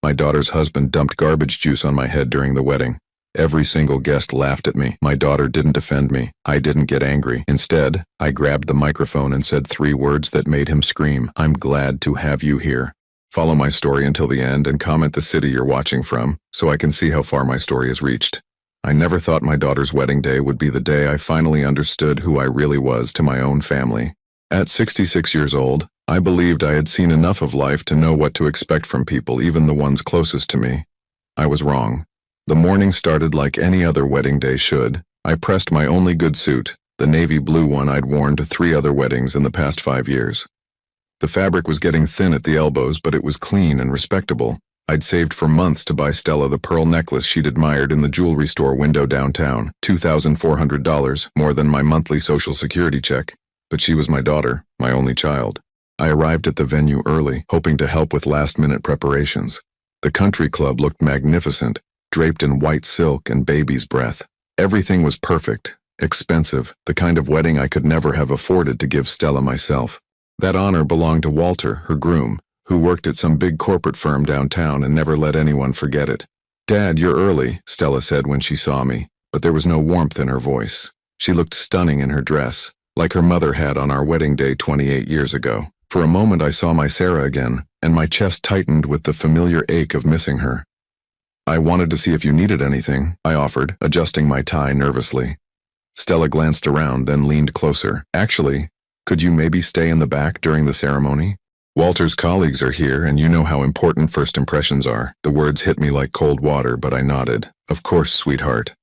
My daughter's husband dumped garbage juice on my head during the wedding. Every single guest laughed at me. My daughter didn't defend me. I didn't get angry. Instead, I grabbed the microphone and said 3 words that made him scream. I'm glad to have you here. Follow my story until the end and comment the city you're watching from so I can see how far my story has reached. I never thought my daughter's wedding day would be the day I finally understood who I really was to my own family. At 66 years old, I believed I had seen enough of life to know what to expect from people, even the ones closest to me. I was wrong. The morning started like any other wedding day should. I pressed my only good suit, the navy blue one I'd worn to 3 other weddings in the past 5 years. The fabric was getting thin at the elbows, but it was clean and respectable. I'd saved for months to buy Stella the pearl necklace she'd admired in the jewelry store window downtown, $2,400, more than my monthly Social Security check. But she was my daughter, my only child. I arrived at the venue early, hoping to help with last-minute preparations. The country club looked magnificent, draped in white silk and baby's breath. Everything was perfect, expensive, the kind of wedding I could never have afforded to give Stella myself. That honor belonged to Walter, her groom, who worked at some big corporate firm downtown and never let anyone forget it. "Dad, you're early," Stella said when she saw me, but there was no warmth in her voice. She looked stunning in her dress, like her mother had on our wedding day 28 years ago. For a moment I saw my Sarah again, and my chest tightened with the familiar ache of missing her. "I wanted to see if you needed anything," I offered, adjusting my tie nervously. Stella glanced around, then leaned closer. "Actually, could you maybe stay in the back during the ceremony? Walter's colleagues are here, and you know how important first impressions are." The words hit me like cold water, but I nodded. "Of course, sweetheart."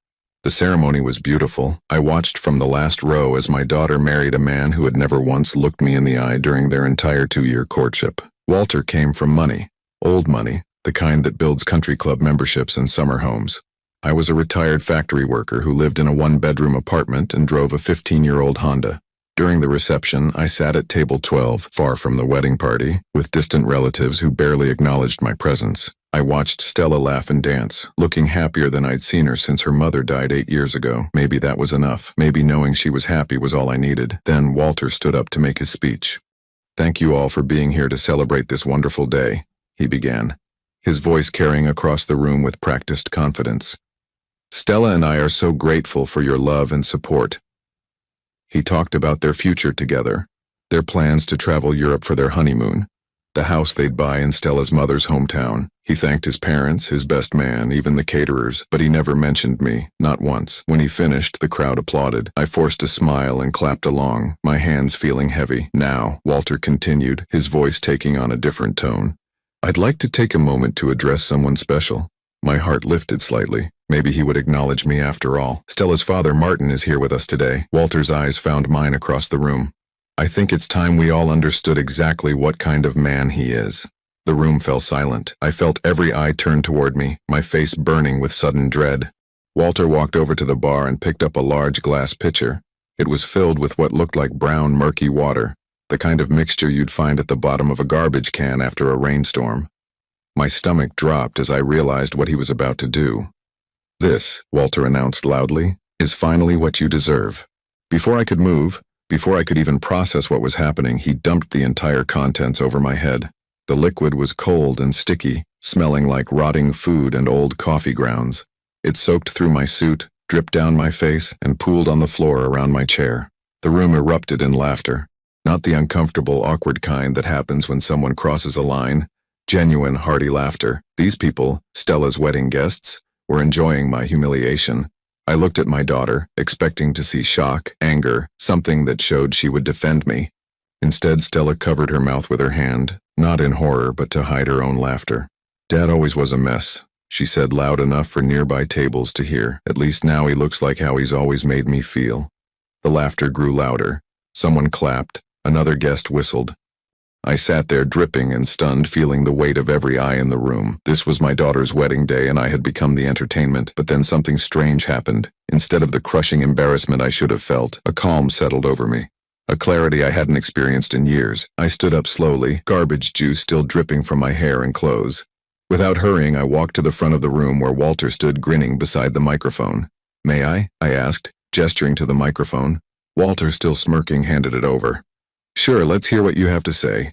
The ceremony was beautiful. I watched from the last row as my daughter married a man who had never once looked me in the eye during their entire 2-year courtship. Walter came from money, old money, the kind that builds country club memberships and summer homes. I was a retired factory worker who lived in a 1-bedroom apartment and drove a 15-year-old Honda. During the reception, I sat at table 12, far from the wedding party, with distant relatives who barely acknowledged my presence. I watched Stella laugh and dance, looking happier than I'd seen her since her mother died 8 years ago. Maybe that was enough. Maybe knowing she was happy was all I needed. Then Walter stood up to make his speech. "Thank you all for being here to celebrate this wonderful day," he began, his voice carrying across the room with practiced confidence. "Stella and I are so grateful for your love and support." He talked about their future together, their plans to travel Europe for their honeymoon, the house they'd buy in Stella's mother's hometown. He thanked his parents, his best man, even the caterers, but he never mentioned me, not once. When he finished, the crowd applauded. I forced a smile and clapped along, my hands feeling heavy. "Now," Walter continued, his voice taking on a different tone, "I'd like to take a moment to address someone special." My heart lifted slightly. Maybe he would acknowledge me after all. "Stella's father, Martin, is here with us today." Walter's eyes found mine across the room. "I think it's time we all understood exactly what kind of man he is." The room fell silent. I felt every eye turn toward me, my face burning with sudden dread. Walter walked over to the bar and picked up a large glass pitcher. It was filled with what looked like brown, murky water, the kind of mixture you'd find at the bottom of a garbage can after a rainstorm. My stomach dropped as I realized what he was about to do. "This," Walter announced loudly, "is finally what you deserve." Before I could move, before I could even process what was happening, he dumped the entire contents over my head. The liquid was cold and sticky, smelling like rotting food and old coffee grounds. It soaked through my suit, dripped down my face, and pooled on the floor around my chair. The room erupted in laughter. Not the uncomfortable, awkward kind that happens when someone crosses a line. Genuine, hearty laughter. These people, Stella's wedding guests, were enjoying my humiliation. I looked at my daughter, expecting to see shock, anger, something that showed she would defend me. Instead, Stella covered her mouth with her hand, not in horror but to hide her own laughter. "Dad always was a mess," she said loud enough for nearby tables to hear. "At least now he looks like how he's always made me feel." The laughter grew louder. Someone clapped. Another guest whistled. I sat there dripping and stunned, feeling the weight of every eye in the room. This was my daughter's wedding day and I had become the entertainment, but then something strange happened. Instead of the crushing embarrassment I should have felt, a calm settled over me. A clarity I hadn't experienced in years. I stood up slowly, garbage juice still dripping from my hair and clothes. Without hurrying, I walked to the front of the room where Walter stood grinning beside the microphone. "May I?" I asked, gesturing to the microphone. Walter, still smirking, handed it over. "Sure, let's hear what you have to say."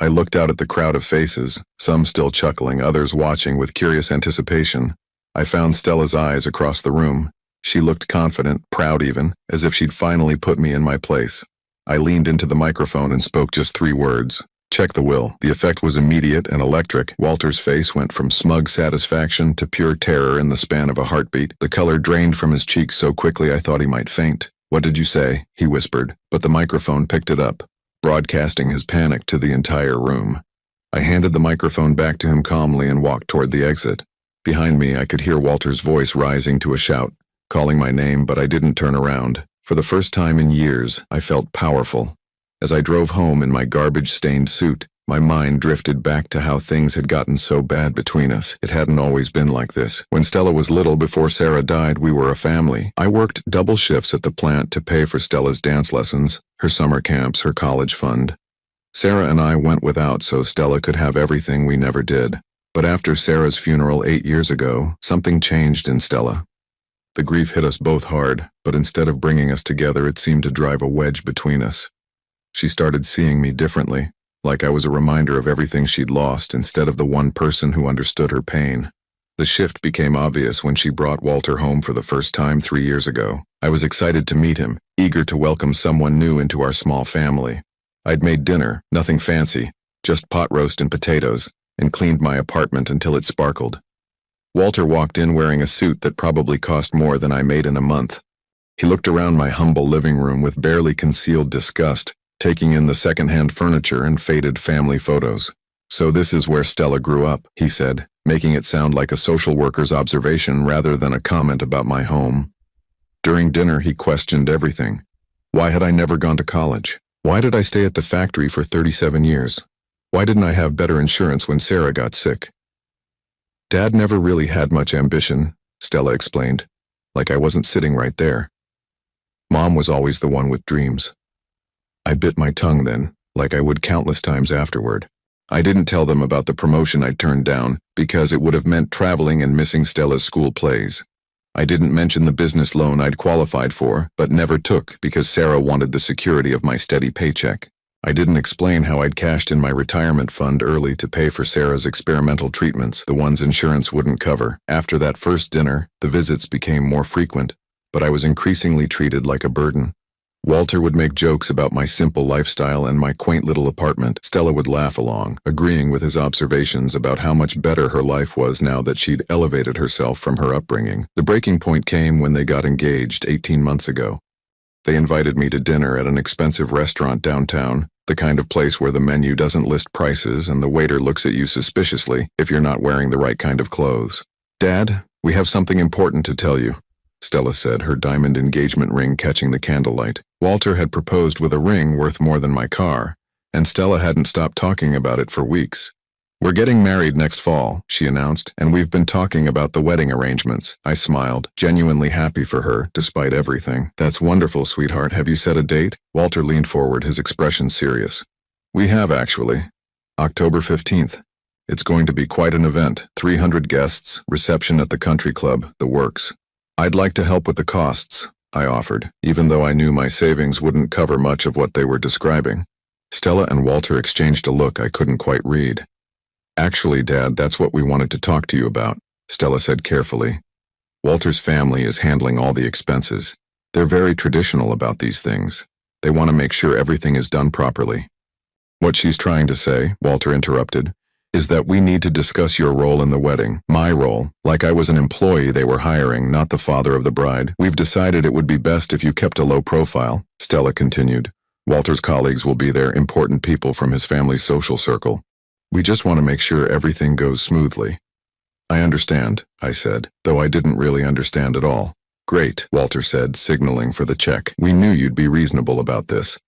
I looked out at the crowd of faces. Some some still chuckling, others watching with curious anticipation. I found Stella's eyes across the room. She looked confident, proud even, as if she'd finally put me in my place. I leaned into the microphone and spoke just 3 words. Check the will. The effect was immediate and electric. Walter's face went from smug satisfaction to pure terror in the span of a heartbeat. The color drained from his cheeks so quickly I thought he might faint. "What did you say?" he whispered, but the microphone picked it up, broadcasting his panic to the entire room. I handed the microphone back to him calmly and walked toward the exit. Behind me, I could hear Walter's voice rising to a shout, calling my name, but I didn't turn around. For the first time in years, I felt powerful. As I drove home in my garbage-stained suit, my mind drifted back to how things had gotten so bad between us. It hadn't always been like this. When Stella was little, before Sarah died, we were a family. I worked double shifts at the plant to pay for Stella's dance lessons, her summer camps, her college fund. Sarah and I went without so Stella could have everything we never did. But after Sarah's funeral 8 years ago, something changed in Stella. The grief hit us both hard, but instead of bringing us together, it seemed to drive a wedge between us. She started seeing me differently, like I was a reminder of everything she'd lost instead of the one person who understood her pain. The shift became obvious when she brought Walter home for the first time 3 years ago. I was excited to meet him, eager to welcome someone new into our small family. I'd made dinner, nothing fancy, just pot roast and potatoes, and cleaned my apartment until it sparkled. Walter walked in wearing a suit that probably cost more than I made in a month. He looked around my humble living room with barely concealed disgust, taking in the second-hand furniture and faded family photos. "So this is where Stella grew up," he said, making it sound like a social worker's observation rather than a comment about my home. During dinner, he questioned everything. Why had I never gone to college? Why did I stay at the factory for 37 years? Why didn't I have better insurance when Sarah got sick? "Dad never really had much ambition," Stella explained, like I wasn't sitting right there. "Mom was always the one with dreams." I bit my tongue then, like I would countless times afterward. I didn't tell them about the promotion I'd turned down, because it would have meant traveling and missing Stella's school plays. I didn't mention the business loan I'd qualified for, but never took because Sarah wanted the security of my steady paycheck. I didn't explain how I'd cashed in my retirement fund early to pay for Sarah's experimental treatments, the ones insurance wouldn't cover. After that first dinner, the visits became more frequent, but I was increasingly treated like a burden. Walter would make jokes about my simple lifestyle and my quaint little apartment. Stella would laugh along, agreeing with his observations about how much better her life was now that she'd elevated herself from her upbringing. The breaking point came when they got engaged 18 months ago. They invited me to dinner at an expensive restaurant downtown, the kind of place where the menu doesn't list prices and the waiter looks at you suspiciously if you're not wearing the right kind of clothes. "Dad, we have something important to tell you," Stella said, her diamond engagement ring catching the candlelight. Walter had proposed with a ring worth more than my car, and Stella hadn't stopped talking about it for weeks. "We're getting married next fall," she announced, "and we've been talking about the wedding arrangements." I smiled, genuinely happy for her, despite everything. "That's wonderful, sweetheart. Have you set a date?" Walter leaned forward, his expression serious. "We have, actually. October 15th. It's going to be quite an event. 300 guests, reception at the country club, the works. I'd like to help with the costs," I offered, even though I knew my savings wouldn't cover much of what they were describing. Stella and Walter exchanged a look I couldn't quite read. "Actually, Dad, that's what we wanted to talk to you about," Stella said carefully. "Walter's family is handling all the expenses. They're very traditional about these things. They want to make sure everything is done properly." "What she's trying to say," Walter interrupted, "is that we need to discuss your role in the wedding, my role, like I was an employee they were hiring, not the father of the bride. We've decided it would be best if you kept a low profile," Stella continued. "Walter's colleagues will be there, important people from his family's social circle. We just want to make sure everything goes smoothly." "I understand," I said, though I didn't really understand at all. "Great," Walter said, signaling for the check. "We knew you'd be reasonable about this."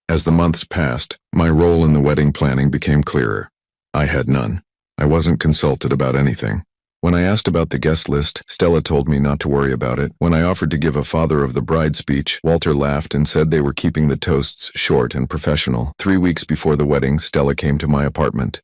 As the months passed, my role in the wedding planning became clearer. I had none. I wasn't consulted about anything. When I asked about the guest list, Stella told me not to worry about it. When I offered to give a father of the bride speech, Walter laughed and said they were keeping the toasts short and professional. 3 weeks before the wedding, Stella came to my apartment.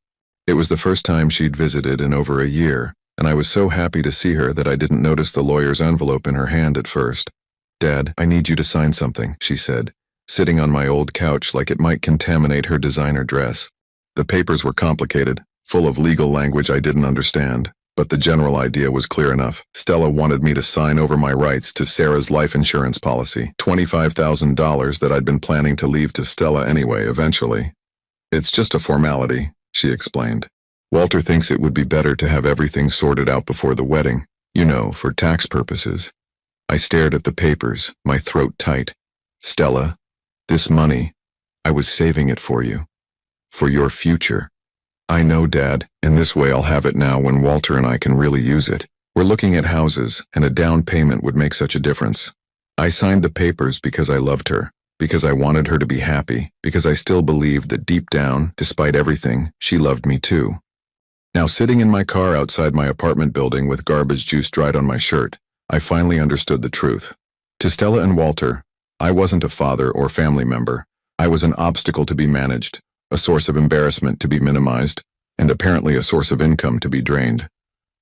It was the first time she'd visited in over a year, and I was so happy to see her that I didn't notice the lawyer's envelope in her hand at first. "Dad, I need you to sign something," she said, sitting on my old couch like it might contaminate her designer dress. The papers were complicated. full of legal language I didn't understand. But the general idea was clear enough. Stella wanted me to sign over my rights to Sarah's life insurance policy, $25,000 that I'd been planning to leave to Stella anyway, eventually. It's just a formality, she explained. Walter thinks it would be better to have everything sorted out before the wedding, for tax purposes. I stared at the papers, my throat tight. Stella, this money, I was saving it for you. For your future. I know, Dad, and this way I'll have it now when Walter and I can really use it. We're looking at houses, and a down payment would make such a difference. I signed the papers because I loved her, because I wanted her to be happy, because I still believed that deep down, despite everything, she loved me too. Now, sitting in my car outside my apartment building with garbage juice dried on my shirt, I finally understood the truth. To Stella and Walter, I wasn't a father or family member. I was an obstacle to be managed, a source of embarrassment to be minimized, and apparently a source of income to be drained.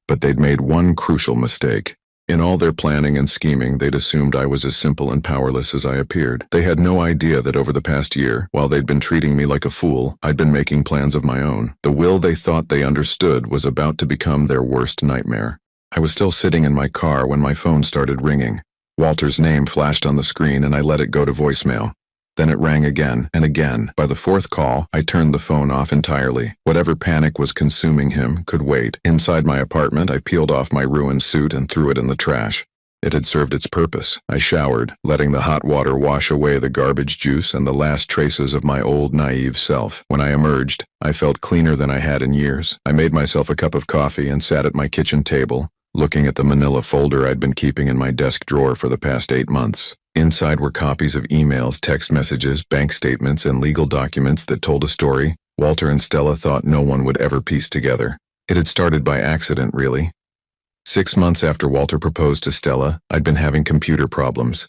But they'd made one crucial mistake. In all their planning and scheming, they'd assumed I was as simple and powerless as I appeared. They had no idea that over the past year, while they'd been treating me like a fool, I'd been making plans of my own. The will they thought they understood was about to become their worst nightmare. I was still sitting in my car when my phone started ringing. Walter's name flashed on the screen and I let it go to voicemail. Then it rang again and again. By the fourth call, I turned the phone off entirely. Whatever panic was consuming him could wait. Inside my apartment, I peeled off my ruined suit and threw it in the trash. It had served its purpose. I showered, letting the hot water wash away the garbage juice and the last traces of my old, naive self. When I emerged, I felt cleaner than I had in years. I made myself a cup of coffee and sat at my kitchen table, looking at the manila folder I'd been keeping in my desk drawer for the past 8 months. Inside were copies of emails, text messages, bank statements, and legal documents that told a story Walter and Stella thought no one would ever piece together. It had started by accident, really. 6 months after Walter proposed to Stella, I'd been having computer problems.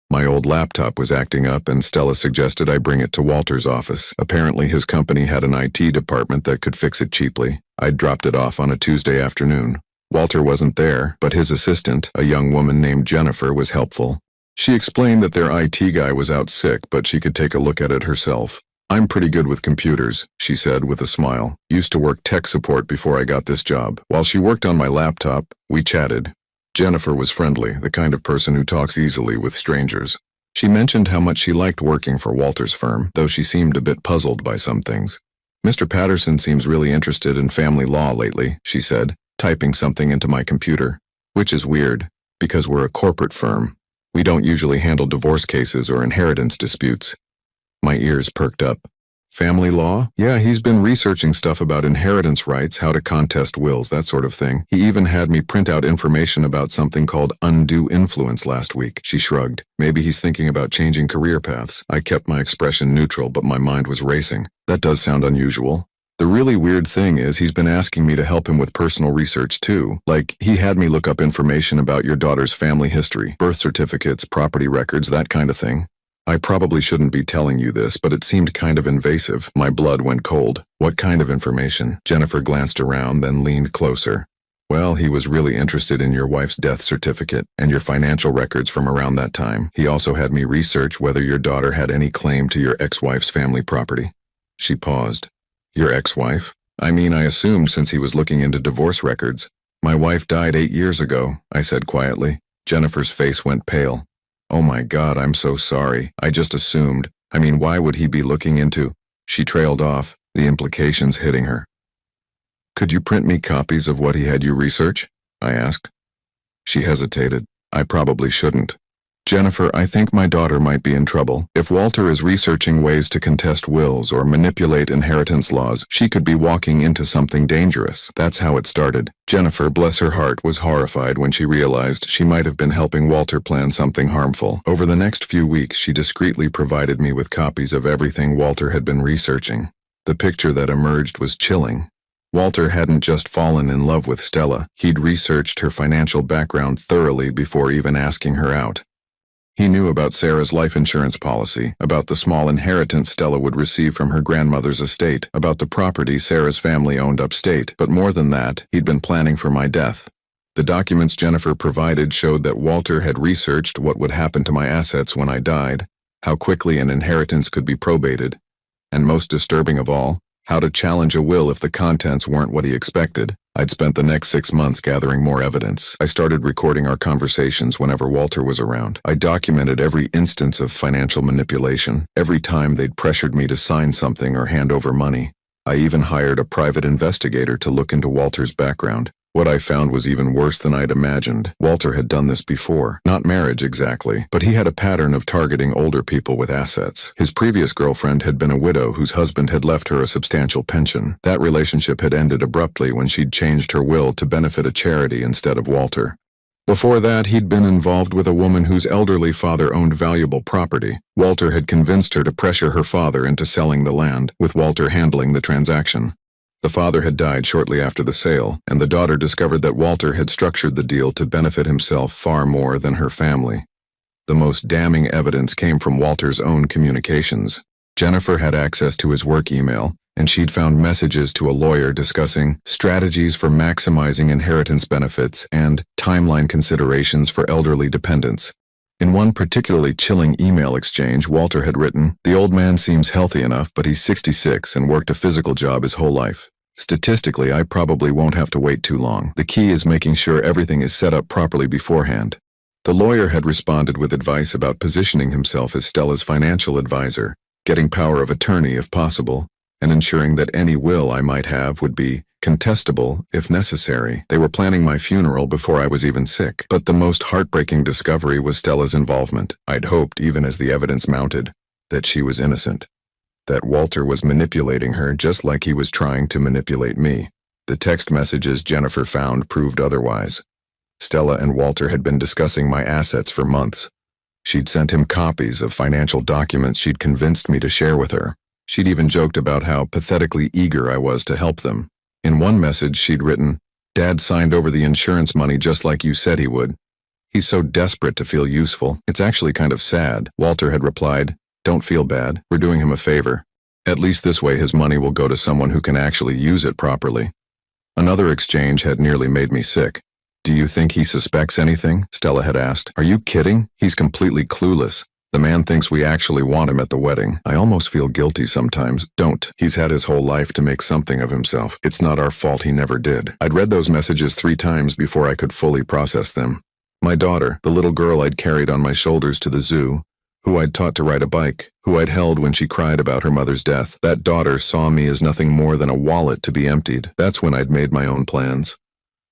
My old laptop was acting up and Stella suggested I bring it to Walter's office. Apparently his company had an IT department that could fix it cheaply. I'd dropped it off on a Tuesday afternoon. Walter wasn't there, but his assistant, a young woman named Jennifer, was helpful. She explained that their IT guy was out sick, but she could take a look at it herself. I'm pretty good with computers, she said with a smile. Used to work tech support before I got this job. While she worked on my laptop, we chatted. Jennifer was friendly, the kind of person who talks easily with strangers. She mentioned how much she liked working for Walter's firm, though she seemed a bit puzzled by some things. Mr. Patterson seems really interested in family law lately, she said, typing something into my computer. Which is weird, because we're a corporate firm. We don't usually handle divorce cases or inheritance disputes. My ears perked up. Family law? Yeah, he's been researching stuff about inheritance rights, how to contest wills, that sort of thing. He even had me print out information about something called undue influence last week. She shrugged. Maybe he's thinking about changing career paths. I kept my expression neutral, but my mind was racing. That does sound unusual. The really weird thing is he's been asking me to help him with personal research too. Like, he had me look up information about your daughter's family history, birth certificates, property records, that kind of thing. I probably shouldn't be telling you this, but it seemed kind of invasive. My blood went cold. What kind of information? Jennifer glanced around, then leaned closer. Well, he was really interested in your wife's death certificate and your financial records from around that time. He also had me research whether your daughter had any claim to your ex-wife's family property. She paused. Your ex-wife? I assumed since he was looking into divorce records. My wife died 8 years ago, I said quietly. Jennifer's face went pale. Oh my God, I'm so sorry. I just assumed. Why would he be looking into? She trailed off, the implications hitting her. Could you print me copies of what he had you research? I asked. She hesitated. I probably shouldn't. Jennifer, I think my daughter might be in trouble. If Walter is researching ways to contest wills or manipulate inheritance laws, she could be walking into something dangerous. That's how it started. Jennifer, bless her heart, was horrified when she realized she might have been helping Walter plan something harmful. Over the next few weeks, she discreetly provided me with copies of everything Walter had been researching. The picture that emerged was chilling. Walter hadn't just fallen in love with Stella. He'd researched her financial background thoroughly before even asking her out. He knew about Sarah's life insurance policy, about the small inheritance Stella would receive from her grandmother's estate, about the property Sarah's family owned upstate, but more than that, he'd been planning for my death. The documents Jennifer provided showed that Walter had researched what would happen to my assets when I died, how quickly an inheritance could be probated, and most disturbing of all, How to challenge a will if the contents weren't what he expected. I'd spent the next 6 months gathering more evidence. I started recording our conversations whenever Walter was around. I documented every instance of financial manipulation, every time they'd pressured me to sign something or hand over money. I even hired a private investigator to look into Walter's background. What I found was even worse than I'd imagined. Walter had done this before. Not marriage exactly, but he had a pattern of targeting older people with assets. His previous girlfriend had been a widow whose husband had left her a substantial pension. That relationship had ended abruptly when she'd changed her will to benefit a charity instead of Walter. Before that, he'd been involved with a woman whose elderly father owned valuable property. Walter had convinced her to pressure her father into selling the land, with Walter handling the transaction. The father had died shortly after the sale, and the daughter discovered that Walter had structured the deal to benefit himself far more than her family. The most damning evidence came from Walter's own communications. Jennifer had access to his work email, and she'd found messages to a lawyer discussing strategies for maximizing inheritance benefits and timeline considerations for elderly dependents. In one particularly chilling email exchange, Walter had written, "The old man seems healthy enough, but he's 66 and worked a physical job his whole life. Statistically, I probably won't have to wait too long. The key is making sure everything is set up properly beforehand." The lawyer had responded with advice about positioning himself as Stella's financial advisor, getting power of attorney if possible, and ensuring that any will I might have would be contestable if necessary. They were planning my funeral before I was even sick. But the most heartbreaking discovery was Stella's involvement. I'd hoped, even as the evidence mounted, that she was innocent. That Walter was manipulating her just like he was trying to manipulate me. The text messages Jennifer found proved otherwise. Stella and Walter had been discussing my assets for months. She'd sent him copies of financial documents she'd convinced me to share with her. She'd even joked about how pathetically eager I was to help them. In one message, she'd written, "Dad signed over the insurance money just like you said he would. He's so desperate to feel useful. It's actually kind of sad." Walter had replied, "Don't feel bad. We're doing him a favor. At least this way his money will go to someone who can actually use it properly." Another exchange had nearly made me sick. "Do you think he suspects anything?" Stella had asked. "Are you kidding? He's completely clueless. The man thinks we actually want him at the wedding. I almost feel guilty sometimes." "Don't. He's had his whole life to make something of himself. It's not our fault he never did." I'd read those messages 3 times before I could fully process them. My daughter, the little girl I'd carried on my shoulders to the zoo, who I'd taught to ride a bike, who I'd held when she cried about her mother's death, that daughter saw me as nothing more than a wallet to be emptied. That's when I'd made my own plans.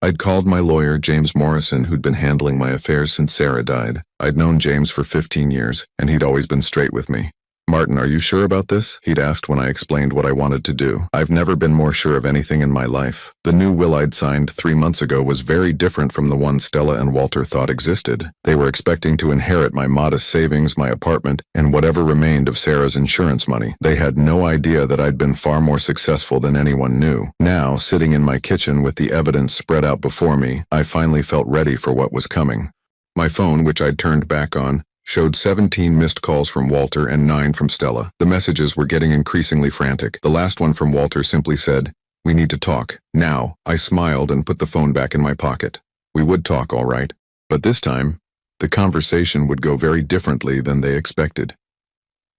I'd called my lawyer, James Morrison, who'd been handling my affairs since Sarah died. I'd known James for 15 years, and he'd always been straight with me. "Martin, are you sure about this?" he'd asked when I explained what I wanted to do. "I've never been more sure of anything in my life." The new will I'd signed 3 months ago was very different from the one Stella and Walter thought existed. They were expecting to inherit my modest savings, my apartment, and whatever remained of Sarah's insurance money. They had no idea that I'd been far more successful than anyone knew. Now, sitting in my kitchen with the evidence spread out before me, I finally felt ready for what was coming. My phone, which I'd turned back on, showed 17 missed calls from Walter and 9 from Stella. The messages were getting increasingly frantic. The last one from Walter simply said, "We need to talk. Now." I smiled and put the phone back in my pocket. We would talk, all right. But this time, the conversation would go very differently than they expected.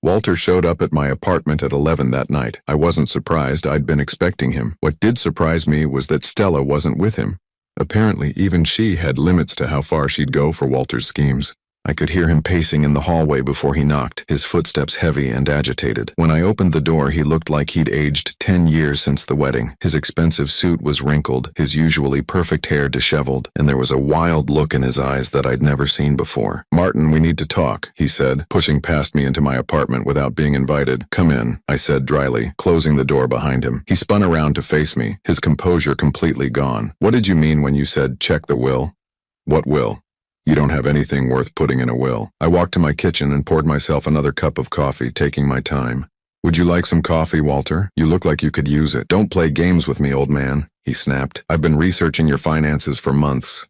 Walter showed up at my apartment at 11 that night. I wasn't surprised. I'd been expecting him. What did surprise me was that Stella wasn't with him. Apparently, even she had limits to how far she'd go for Walter's schemes. I could hear him pacing in the hallway before he knocked, his footsteps heavy and agitated. When I opened the door, he looked like he'd aged 10 years since the wedding. His expensive suit was wrinkled, his usually perfect hair disheveled, and there was a wild look in his eyes that I'd never seen before. "Martin, we need to talk," he said, pushing past me into my apartment without being invited. "Come in," I said dryly, closing the door behind him. He spun around to face me, his composure completely gone. "What did you mean when you said check the will?" "What will?" "You don't have anything worth putting in a will." I walked to my kitchen and poured myself another cup of coffee, taking my time. "Would you like some coffee, Walter? You look like you could use it." "Don't play games with me, old man," he snapped. "I've been researching your finances for months.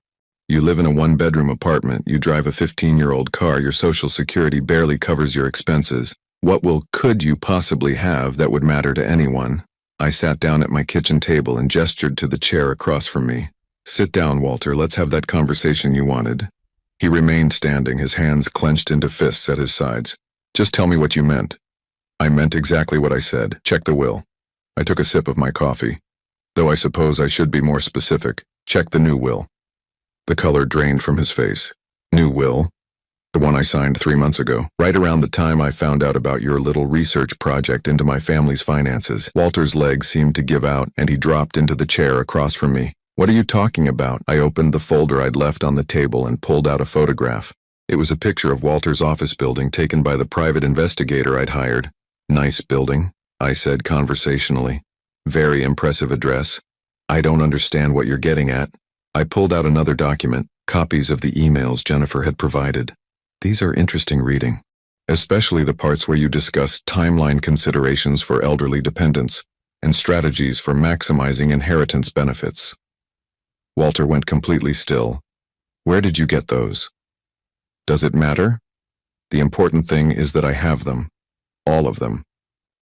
You live in a 1-bedroom apartment, you drive a 15-year-old car, your Social Security barely covers your expenses. What will could you possibly have that would matter to anyone?" I sat down at my kitchen table and gestured to the chair across from me. "Sit down, Walter. Let's have that conversation you wanted." He remained standing, his hands clenched into fists at his sides. "Just tell me what you meant." "I meant exactly what I said. Check the will." I took a sip of my coffee. Though I suppose I should be more specific. Check the new will. The color drained from his face. New will? The one I signed 3 months ago, right around the time I found out about your little research project into my family's finances. Walter's legs seemed to give out, and he dropped into the chair across from me. What are you talking about? I opened the folder I'd left on the table and pulled out a photograph. It was a picture of Walter's office building taken by the private investigator I'd hired. Nice building, I said conversationally. Very impressive address. I don't understand what you're getting at. I pulled out another document, copies of the emails Jennifer had provided. These are interesting reading, especially the parts where you discuss timeline considerations for elderly dependents and strategies for maximizing inheritance benefits. Walter went completely still. Where did you get those? Does it matter? The important thing is that I have them. All of them.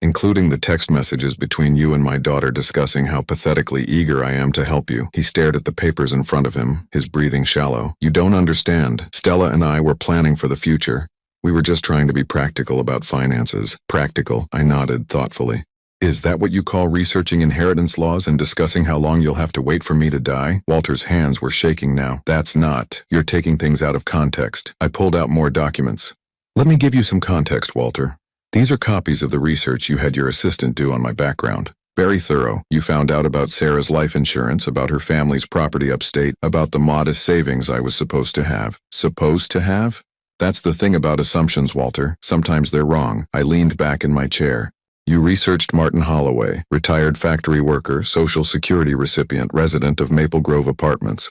Including the text messages between you and my daughter discussing how pathetically eager I am to help you. He stared at the papers in front of him, his breathing shallow. You don't understand. Stella and I were planning for the future. We were just trying to be practical about finances. Practical, I nodded thoughtfully. Is that what you call researching inheritance laws and discussing how long you'll have to wait for me to die? Walter's hands were shaking now. That's not. You're taking things out of context. I pulled out more documents. Let me give you some context, Walter. These are copies of the research you had your assistant do on my background. Very thorough. You found out about Sarah's life insurance, about her family's property upstate, about the modest savings I was supposed to have. Supposed to have? That's the thing about assumptions, Walter. Sometimes they're wrong. I leaned back in my chair. You researched Martin Holloway, retired factory worker, Social Security recipient, resident of Maple Grove Apartments.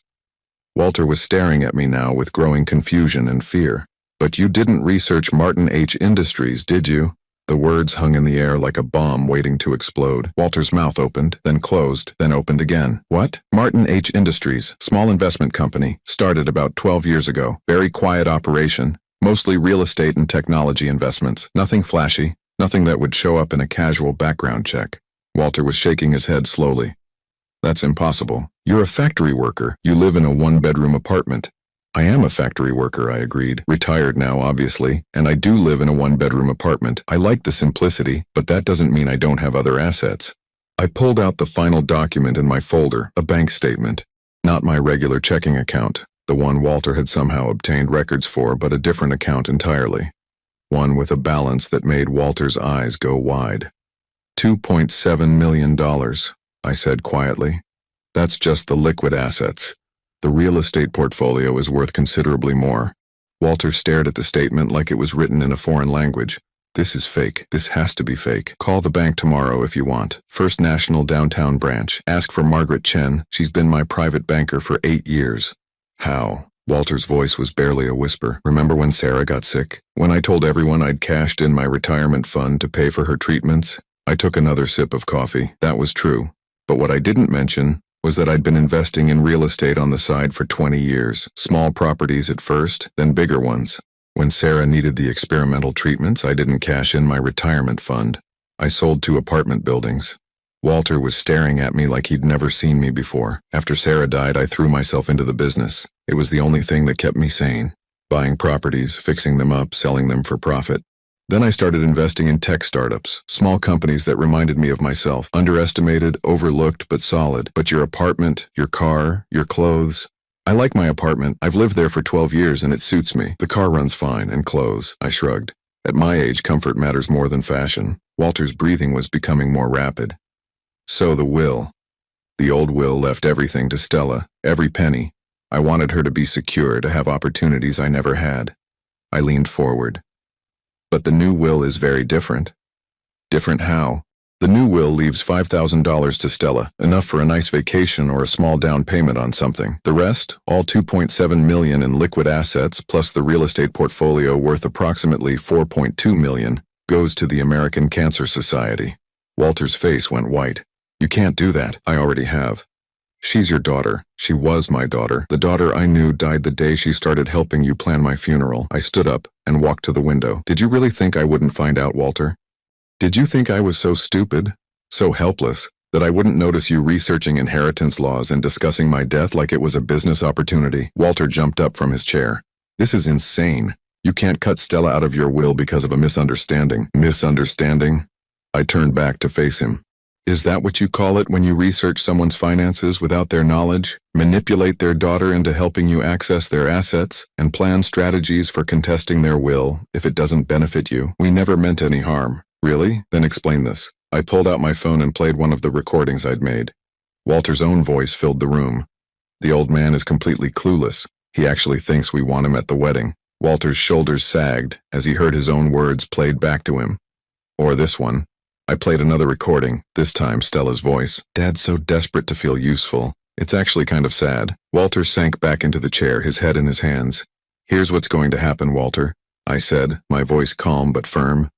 Walter was staring at me now with growing confusion and fear. But you didn't research Martin H. Industries, did you? The words hung in the air like a bomb waiting to explode. Walter's mouth opened, then closed, then opened again. What? Martin H. Industries, small investment company, started about 12 years ago. Very quiet operation, mostly real estate and technology investments. Nothing flashy, nothing that would show up in a casual background check. Walter was shaking his head slowly. That's impossible. You're a factory worker. You live in a one-bedroom apartment. I am a factory worker, I agreed. Retired now, obviously, and I do live in a one-bedroom apartment. I like the simplicity, but that doesn't mean I don't have other assets. I pulled out the final document in my folder, a bank statement. Not my regular checking account, the one Walter had somehow obtained records for, but a different account entirely. One with a balance that made Walter's eyes go wide. $2.7 million, I said quietly. That's just the liquid assets. The real estate portfolio is worth considerably more. Walter stared at the statement like it was written in a foreign language. This is fake. This has to be fake. Call the bank tomorrow if you want. First National Downtown Branch. Ask for Margaret Chen. She's been my private banker for 8 years. How? Walter's voice was barely a whisper. Remember when Sarah got sick? When I told everyone I'd cashed in my retirement fund to pay for her treatments? I took another sip of coffee. That was true. But what I didn't mention was that I'd been investing in real estate on the side for 20 years. Small properties at first, then bigger ones. When Sarah needed the experimental treatments, I didn't cash in my retirement fund. I sold 2 apartment buildings. Walter was staring at me like he'd never seen me before. After Sarah died, I threw myself into the business. It was the only thing that kept me sane. Buying properties, fixing them up, selling them for profit. Then I started investing in tech startups, small companies that reminded me of myself, underestimated, overlooked, but solid. But your apartment, your car, your clothes. I like my apartment. I've lived there for 12 years and it suits me. The car runs fine, and clothes. I shrugged. At my age, comfort matters more than fashion. Walter's breathing was becoming more rapid. So the will. The old will left everything to Stella, every penny. I wanted her to be secure, to have opportunities I never had. I leaned forward. But the new will is very different. Different how? The new will leaves $5,000 to Stella, enough for a nice vacation or a small down payment on something. The rest, all $2.7 million in liquid assets plus the real estate portfolio worth approximately $4.2 million, goes to the American Cancer Society. Walter's face went white. You can't do that. I already have. She's your daughter. She was my daughter. The daughter I knew died the day she started helping you plan my funeral. I stood up and walked to the window. Did you really think I wouldn't find out, Walter? Did you think I was so stupid, so helpless, that I wouldn't notice you researching inheritance laws and discussing my death like it was a business opportunity? Walter jumped up from his chair. This is insane. You can't cut Stella out of your will because of a misunderstanding. Misunderstanding? I turned back to face him. Is that what you call it when you research someone's finances without their knowledge, manipulate their daughter into helping you access their assets, and plan strategies for contesting their will if it doesn't benefit you? We never meant any harm. Really? Then explain this. I pulled out my phone and played one of the recordings I'd made. Walter's own voice filled the room. The old man is completely clueless. He actually thinks we want him at the wedding. Walter's shoulders sagged as he heard his own words played back to him. Or this one. I played another recording, this time Stella's voice. Dad's so desperate to feel useful. It's actually kind of sad. Walter sank back into the chair, his head in his hands. Here's what's going to happen, Walter, I said, my voice calm but firm.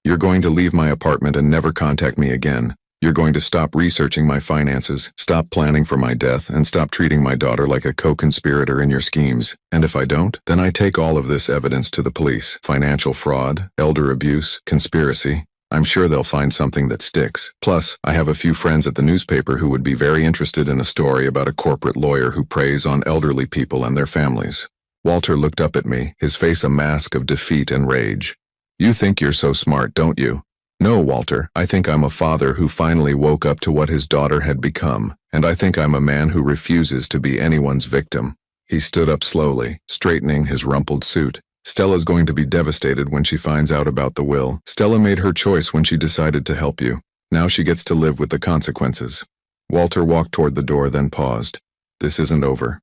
You're going to leave my apartment and never contact me again. You're going to stop researching my finances, stop planning for my death, and stop treating my daughter like a co-conspirator in your schemes. And if I don't, then I take all of this evidence to the police. Financial fraud, elder abuse, conspiracy. I'm sure they'll find something that sticks. Plus, I have a few friends at the newspaper who would be very interested in a story about a corporate lawyer who preys on elderly people and their families. Walter looked up at me, his face a mask of defeat and rage. You think you're so smart, don't you? No, Walter, I think I'm a father who finally woke up to what his daughter had become, and I think I'm a man who refuses to be anyone's victim. He stood up slowly, straightening his rumpled suit. Stella's going to be devastated when she finds out about the will. Stella made her choice when she decided to help you. Now she gets to live with the consequences. Walter walked toward the door, then paused. This isn't over.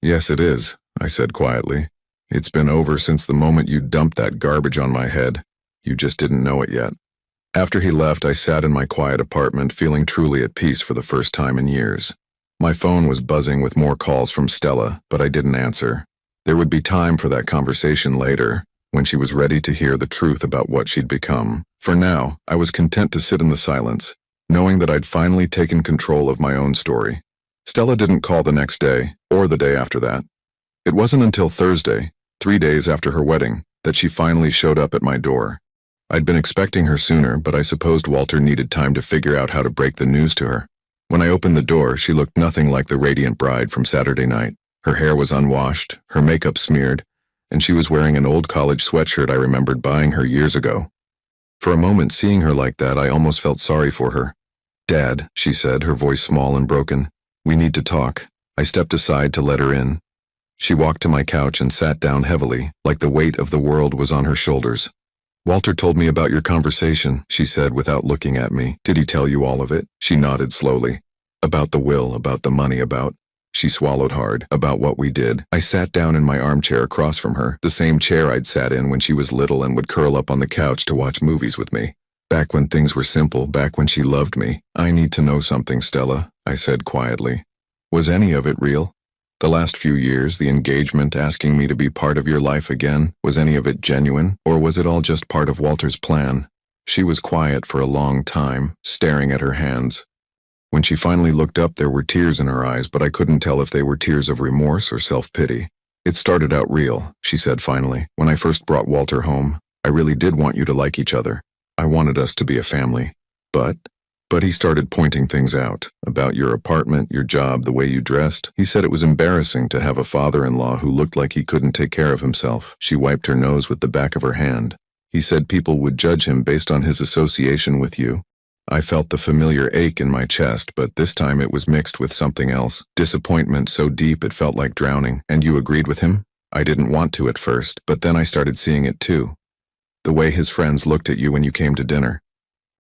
Yes, it is, I said quietly. It's been over since the moment you dumped that garbage on my head. You just didn't know it yet. After he left, I sat in my quiet apartment, feeling truly at peace for the first time in years. My phone was buzzing with more calls from Stella, but I didn't answer. There would be time for that conversation later, when she was ready to hear the truth about what she'd become. For now, I was content to sit in the silence, knowing that I'd finally taken control of my own story. Stella didn't call the next day, or the day after that. It wasn't until Thursday, 3 days after her wedding, that she finally showed up at my door. I'd been expecting her sooner, but I supposed Walter needed time to figure out how to break the news to her. When I opened the door, she looked nothing like the radiant bride from Saturday night. Her hair was unwashed, her makeup smeared, and she was wearing an old college sweatshirt I remembered buying her years ago. For a moment, seeing her like that, I almost felt sorry for her. Dad, she said, her voice small and broken. We need to talk. I stepped aside to let her in. She walked to my couch and sat down heavily, like the weight of the world was on her shoulders. Walter told me about your conversation, she said without looking at me. Did he tell you all of it? She nodded slowly. About the will, about the money, about... She swallowed hard. About what we did. I sat down in my armchair across from her, the same chair I'd sat in when she was little and would curl up on the couch to watch movies with me. Back when things were simple, back when she loved me. I need to know something, Stella, I said quietly. Was any of it real? The last few years, the engagement, asking me to be part of your life again, was any of it genuine, or was it all just part of Walter's plan? She was quiet for a long time, staring at her hands. When she finally looked up, there were tears in her eyes, but I couldn't tell if they were tears of remorse or self-pity. It started out real, she said finally. When I first brought Walter home, I really did want you to like each other. I wanted us to be a family. But he started pointing things out, about your apartment, your job, the way you dressed. He said it was embarrassing to have a father-in-law who looked like he couldn't take care of himself. She wiped her nose with the back of her hand. He said people would judge him based on his association with you. I felt the familiar ache in my chest, but this time it was mixed with something else. Disappointment so deep it felt like drowning. And you agreed with him? I didn't want to at first, but then I started seeing it too. The way his friends looked at you when you came to dinner.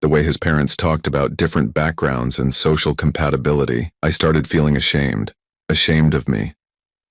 The way his parents talked about different backgrounds and social compatibility. I started feeling ashamed. Ashamed of me.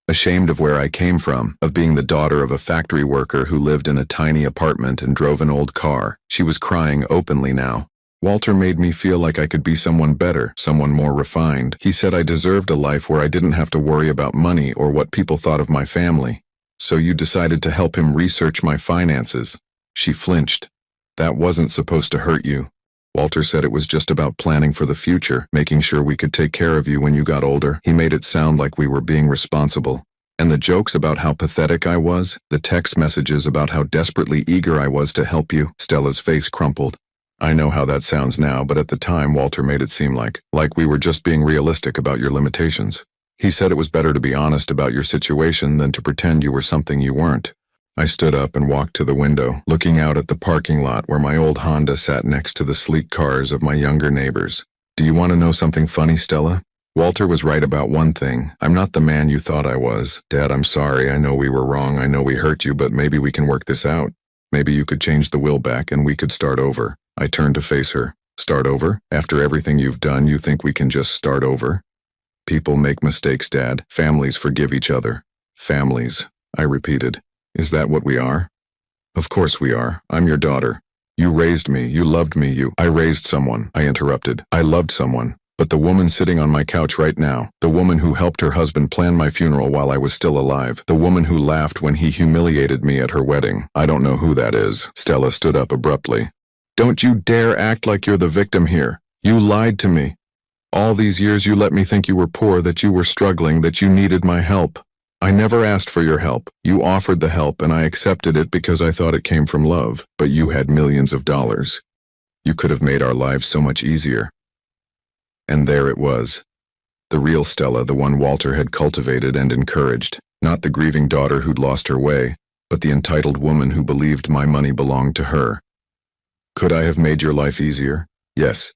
Ashamed of where I came from, of being the daughter of a factory worker who lived in a tiny apartment and drove an old car. She was crying openly now. Walter made me feel like I could be someone better, someone more refined. He said I deserved a life where I didn't have to worry about money or what people thought of my family. So you decided to help him research my finances. She flinched. That wasn't supposed to hurt you. Walter said it was just about planning for the future, making sure we could take care of you when you got older. He made it sound like we were being responsible. And the jokes about how pathetic I was, the text messages about how desperately eager I was to help you. Stella's face crumpled. I know how that sounds now, but at the time Walter made it seem like we were just being realistic about your limitations. He said it was better to be honest about your situation than to pretend you were something you weren't. I stood up and walked to the window, looking out at the parking lot where my old Honda sat next to the sleek cars of my younger neighbors. Do you want to know something funny, Stella? Walter was right about one thing. I'm not the man you thought I was. Dad, I'm sorry. I know we were wrong. I know we hurt you, but maybe we can work this out. Maybe you could change the will back and we could start over. I turned to face her. Start over? After everything you've done, you think we can just start over? People make mistakes, Dad. Families forgive each other. Families, I repeated. Is that what we are? Of course we are. I'm your daughter. You raised me. You loved me. I raised someone. I interrupted. I loved someone. But the woman sitting on my couch right now, the woman who helped her husband plan my funeral while I was still alive, the woman who laughed when he humiliated me at her wedding, I don't know who that is. Stella stood up abruptly. Don't you dare act like you're the victim here. You lied to me. All these years you let me think you were poor, that you were struggling, that you needed my help. I never asked for your help. You offered the help and I accepted it because I thought it came from love, but you had millions of dollars. You could have made our lives so much easier. And there it was. The real Stella, the one Walter had cultivated and encouraged, not the grieving daughter who'd lost her way, but the entitled woman who believed my money belonged to her. Could I have made your life easier? Yes.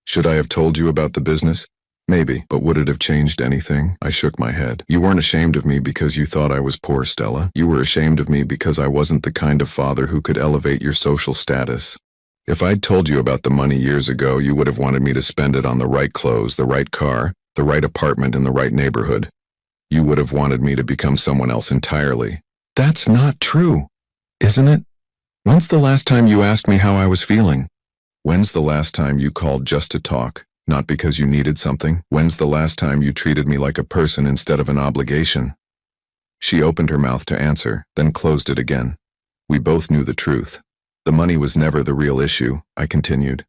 Should I have told you about the business? Maybe, but would it have changed anything? I shook my head. You weren't ashamed of me because you thought I was poor, Stella. You were ashamed of me because I wasn't the kind of father who could elevate your social status. If I'd told you about the money years ago, you would have wanted me to spend it on the right clothes, the right car, the right apartment in the right neighborhood. You would have wanted me to become someone else entirely. That's not true, isn't it? When's the last time you asked me how I was feeling? When's the last time you called just to talk, not because you needed something? When's the last time you treated me like a person instead of an obligation? She opened her mouth to answer, then closed it again. We both knew the truth. The money was never the real issue, I continued.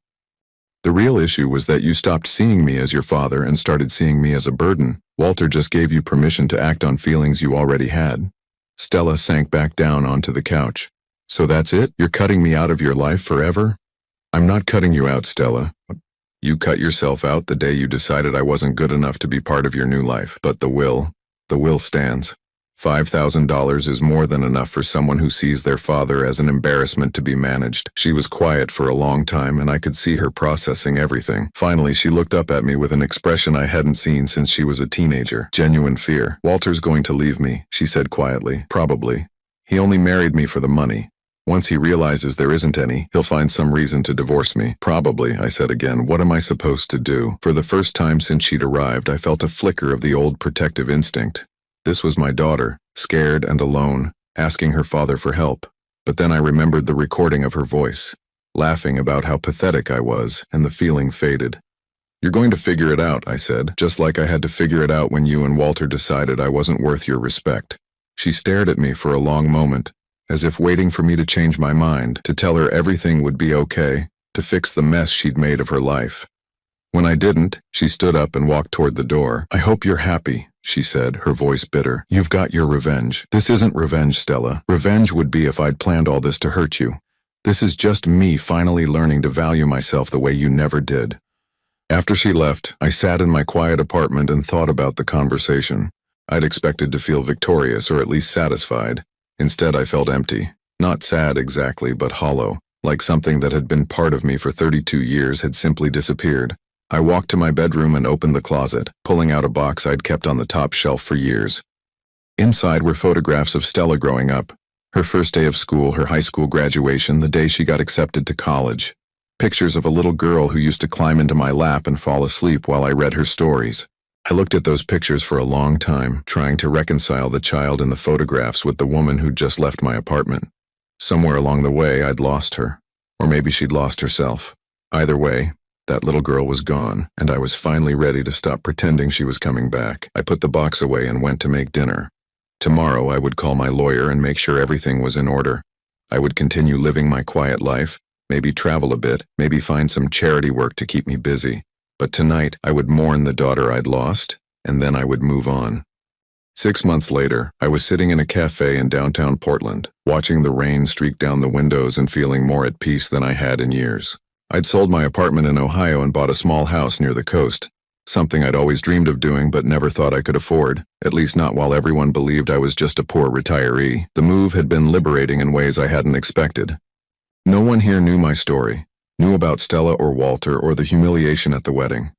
The real issue was that you stopped seeing me as your father and started seeing me as a burden. Walter just gave you permission to act on feelings you already had. Stella sank back down onto the couch. So that's it? You're cutting me out of your life forever? I'm not cutting you out, Stella. You cut yourself out the day you decided I wasn't good enough to be part of your new life. But the will stands. $5,000 is more than enough for someone who sees their father as an embarrassment to be managed. She was quiet for a long time and I could see her processing everything. Finally, she looked up at me with an expression I hadn't seen since she was a teenager. Genuine fear. Walter's going to leave me, she said quietly. Probably. He only married me for the money. Once he realizes there isn't any, he'll find some reason to divorce me. Probably, I said again. What am I supposed to do? For the first time since she'd arrived, I felt a flicker of the old protective instinct. This was my daughter, scared and alone, asking her father for help. But then I remembered the recording of her voice, laughing about how pathetic I was, and the feeling faded. You're going to figure it out, I said, just like I had to figure it out when you and Walter decided I wasn't worth your respect. She stared at me for a long moment, as if waiting for me to change my mind, to tell her everything would be okay, to fix the mess she'd made of her life. When I didn't, she stood up and walked toward the door. I hope you're happy, she said, her voice bitter. You've got your revenge. This isn't revenge, Stella. Revenge would be if I'd planned all this to hurt you. This is just me finally learning to value myself the way you never did. After she left, I sat in my quiet apartment and thought about the conversation. I'd expected to feel victorious or at least satisfied. Instead, I felt empty. Not sad exactly, but hollow, like something that had been part of me for 32 years had simply disappeared. I walked to my bedroom and opened the closet, pulling out a box I'd kept on the top shelf for years. Inside were photographs of Stella growing up. Her first day of school, her high school graduation, the day she got accepted to college. Pictures of a little girl who used to climb into my lap and fall asleep while I read her stories. I looked at those pictures for a long time, trying to reconcile the child in the photographs with the woman who'd just left my apartment. Somewhere along the way, I'd lost her. Or maybe she'd lost herself. Either way, that little girl was gone, and I was finally ready to stop pretending she was coming back. I put the box away and went to make dinner. Tomorrow, I would call my lawyer and make sure everything was in order. I would continue living my quiet life, maybe travel a bit, maybe find some charity work to keep me busy. But tonight, I would mourn the daughter I'd lost, and then I would move on. 6 months later, I was sitting in a cafe in downtown Portland, watching the rain streak down the windows and feeling more at peace than I had in years. I'd sold my apartment in Ohio and bought a small house near the coast, something I'd always dreamed of doing but never thought I could afford, at least not while everyone believed I was just a poor retiree. The move had been liberating in ways I hadn't expected. No one here knew my story. Knew about Stella or Walter or the humiliation at the wedding.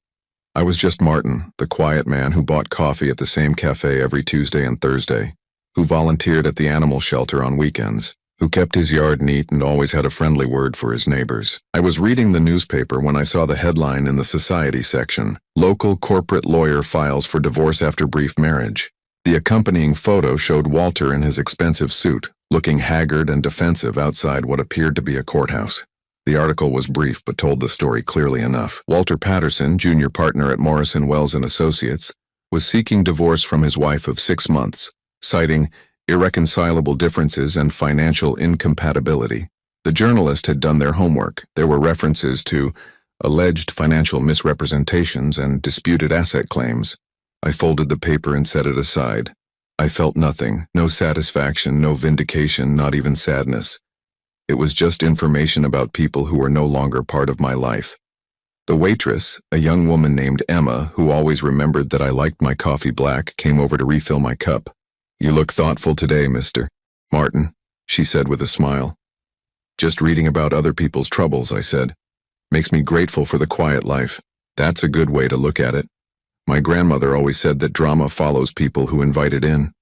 I was just Martin, the quiet man who bought coffee at the same cafe every Tuesday and Thursday, who volunteered at the animal shelter on weekends, who kept his yard neat and always had a friendly word for his neighbors. I was reading the newspaper when I saw the headline in the society section, "Local corporate lawyer files for divorce after brief marriage." The accompanying photo showed Walter in his expensive suit, looking haggard and defensive outside what appeared to be a courthouse. The article was brief but told the story clearly enough. Walter Patterson, junior partner at Morrison Wells and Associates, was seeking divorce from his wife of 6 months, citing irreconcilable differences and financial incompatibility. The journalist had done their homework. There were references to alleged financial misrepresentations and disputed asset claims. I folded the paper and set it aside. I felt nothing, no satisfaction, no vindication, not even sadness. It was just information about people who were no longer part of my life. The waitress, a young woman named Emma, who always remembered that I liked my coffee black, came over to refill my cup. "You look thoughtful today, Mr. Martin," she said with a smile. "Just reading about other people's troubles," I said. "Makes me grateful for the quiet life. That's a good way to look at it. My grandmother always said that drama follows people who invite it in."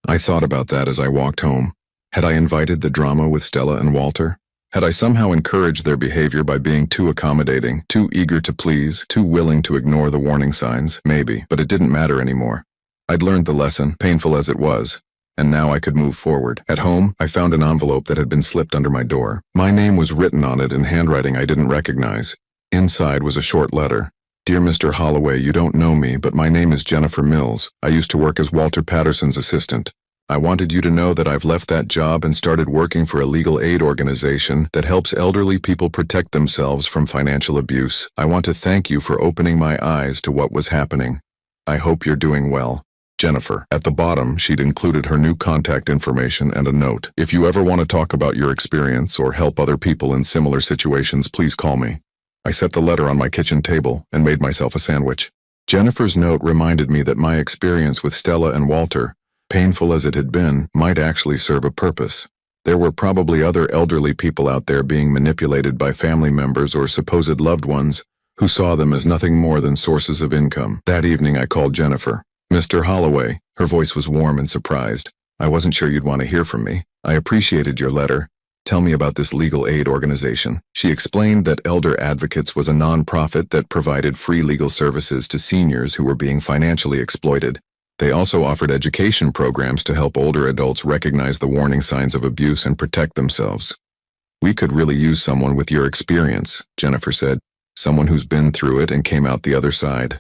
I thought about that as I walked home. Had I invited the drama with Stella and Walter? Had I somehow encouraged their behavior by being too accommodating, too eager to please, too willing to ignore the warning signs? Maybe, but it didn't matter anymore. I'd learned the lesson, painful as it was, and now I could move forward. At home, I found an envelope that had been slipped under my door. My name was written on it in handwriting I didn't recognize. Inside was a short letter. "Dear Mr. Holloway, you don't know me, but my name is Jennifer Mills. I used to work as Walter Patterson's assistant. I wanted you to know that I've left that job and started working for a legal aid organization that helps elderly people protect themselves from financial abuse. I want to thank you for opening my eyes to what was happening. I hope you're doing well. Jennifer." At the bottom, she'd included her new contact information and a note. "If you ever want to talk about your experience or help other people in similar situations, please call me." I set the letter on my kitchen table and made myself a sandwich. Jennifer's note reminded me that my experience with Stella and Walter, painful as it had been, might actually serve a purpose. There were probably other elderly people out there being manipulated by family members or supposed loved ones who saw them as nothing more than sources of income. That evening I called Jennifer. "Mr. Holloway," her voice was warm and surprised. "I wasn't sure you'd want to hear from me. I appreciated your letter. Tell me about this legal aid organization." She explained that Elder Advocates was a non-profit that provided free legal services to seniors who were being financially exploited. They also offered education programs to help older adults recognize the warning signs of abuse and protect themselves. "We could really use someone with your experience," Jennifer said. "Someone who's been through it and came out the other side.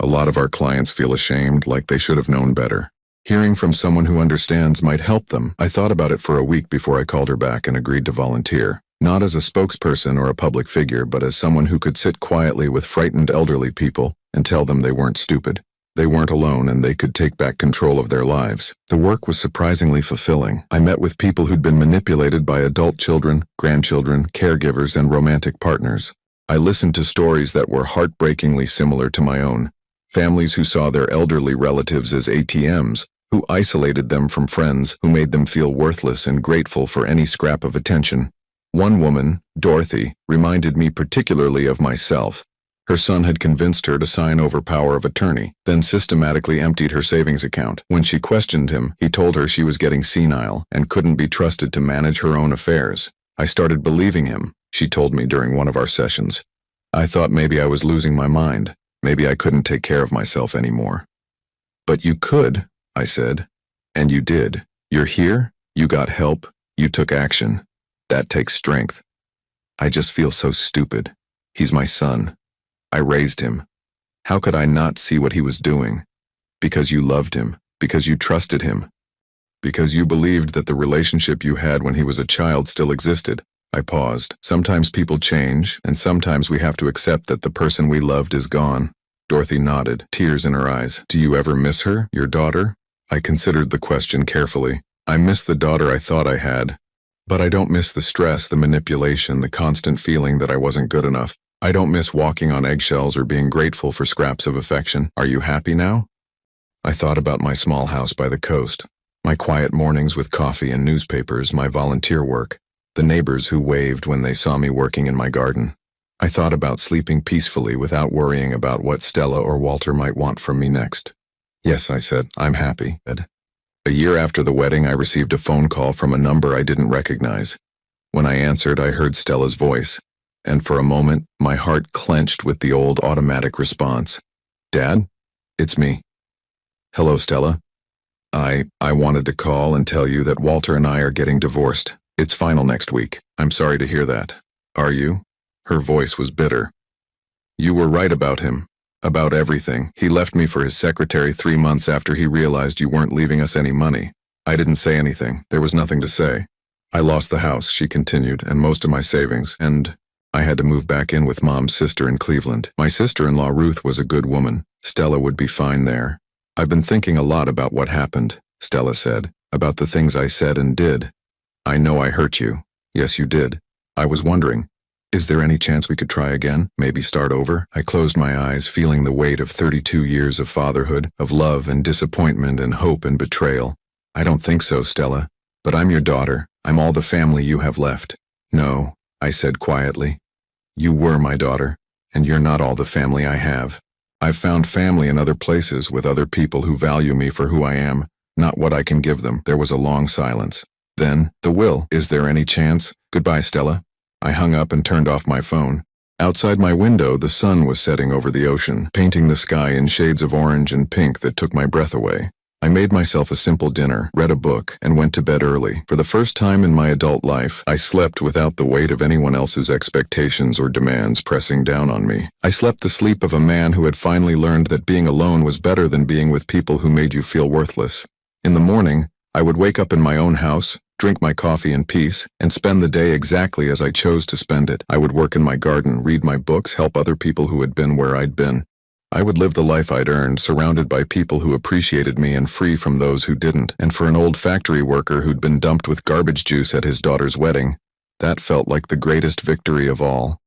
A lot of our clients feel ashamed, like they should have known better. Hearing from someone who understands might help them." I thought about it for a week before I called her back and agreed to volunteer. Not as a spokesperson or a public figure, but as someone who could sit quietly with frightened elderly people and tell them they weren't stupid. They weren't alone and they could take back control of their lives. The work was surprisingly fulfilling. I met with people who'd been manipulated by adult children, grandchildren, caregivers, and romantic partners. I listened to stories that were heartbreakingly similar to my own. Families who saw their elderly relatives as ATMs, who isolated them from friends, who made them feel worthless and grateful for any scrap of attention. One woman, Dorothy, reminded me particularly of myself. Her son had convinced her to sign over power of attorney, then systematically emptied her savings account. When she questioned him, he told her she was getting senile and couldn't be trusted to manage her own affairs. "I started believing him," she told me during one of our sessions. "I thought maybe I was losing my mind. Maybe I couldn't take care of myself anymore." "But you could," I said. "And you did. You're here, you got help, you took action. That takes strength. I just feel so stupid. He's my son. I raised him. How could I not see what he was doing? Because you loved him, because you trusted him, because you believed that the relationship you had when he was a child still existed." I paused. "Sometimes people change, and sometimes we have to accept that the person we loved is gone." Dorothy nodded, tears in her eyes. "Do you ever miss her, your daughter?" I considered the question carefully. "I miss the daughter I thought I had. But I don't miss the stress, the manipulation, the constant feeling that I wasn't good enough. I don't miss walking on eggshells or being grateful for scraps of affection. Are you happy now?" I thought about my small house by the coast, my quiet mornings with coffee and newspapers, my volunteer work, the neighbors who waved when they saw me working in my garden. I thought about sleeping peacefully without worrying about what Stella or Walter might want from me next. Yes, I said, I'm happy. A year after the wedding, I received a phone call from a number I didn't recognize. When I answered, I heard Stella's voice, and for a moment, my heart clenched with the old automatic response. Dad? It's me. Hello, Stella. I wanted to call and tell you that Walter and I are getting divorced. It's final next week. I'm sorry to hear that. Are you? Her voice was bitter. You were right about him. About everything. He left me for his secretary 3 months after he realized you weren't leaving us any money. I didn't say anything. There was nothing to say. I lost the house, she continued, and most of my savings, and I had to move back in with Mom's sister in Cleveland. My sister-in-law Ruth was a good woman. Stella would be fine there. I've been thinking a lot about what happened, Stella said, about the things I said and did. I know I hurt you. Yes, you did. I was wondering, is there any chance we could try again? Maybe start over? I closed my eyes, feeling the weight of 32 years of fatherhood, of love and disappointment and hope and betrayal. I don't think so, Stella. But I'm your daughter. I'm all the family you have left. No, I said quietly. You were my daughter, and you're not all the family I have. I've found family in other places with other people who value me for who I am, not what I can give them. There was a long silence. Then, the will. Is there any chance? Goodbye, Stella. I hung up and turned off my phone. Outside my window, the sun was setting over the ocean, painting the sky in shades of orange and pink that took my breath away. I made myself a simple dinner, read a book, and went to bed early. For the first time in my adult life, I slept without the weight of anyone else's expectations or demands pressing down on me. I slept the sleep of a man who had finally learned that being alone was better than being with people who made you feel worthless. In the morning, I would wake up in my own house, drink my coffee in peace, and spend the day exactly as I chose to spend it. I would work in my garden, read my books, help other people who had been where I'd been. I would live the life I'd earned, surrounded by people who appreciated me and free from those who didn't. And for an old factory worker who'd been dumped with garbage juice at his daughter's wedding, that felt like the greatest victory of all.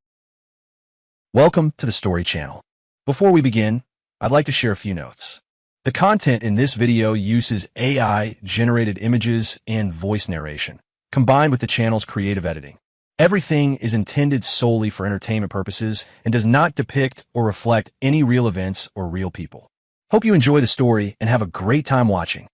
Welcome to the Story Channel. Before we begin, I'd like to share a few notes. The content in this video uses AI-generated images and voice narration, combined with the channel's creative editing. Everything is intended solely for entertainment purposes and does not depict or reflect any real events or real people. Hope you enjoy the story and have a great time watching.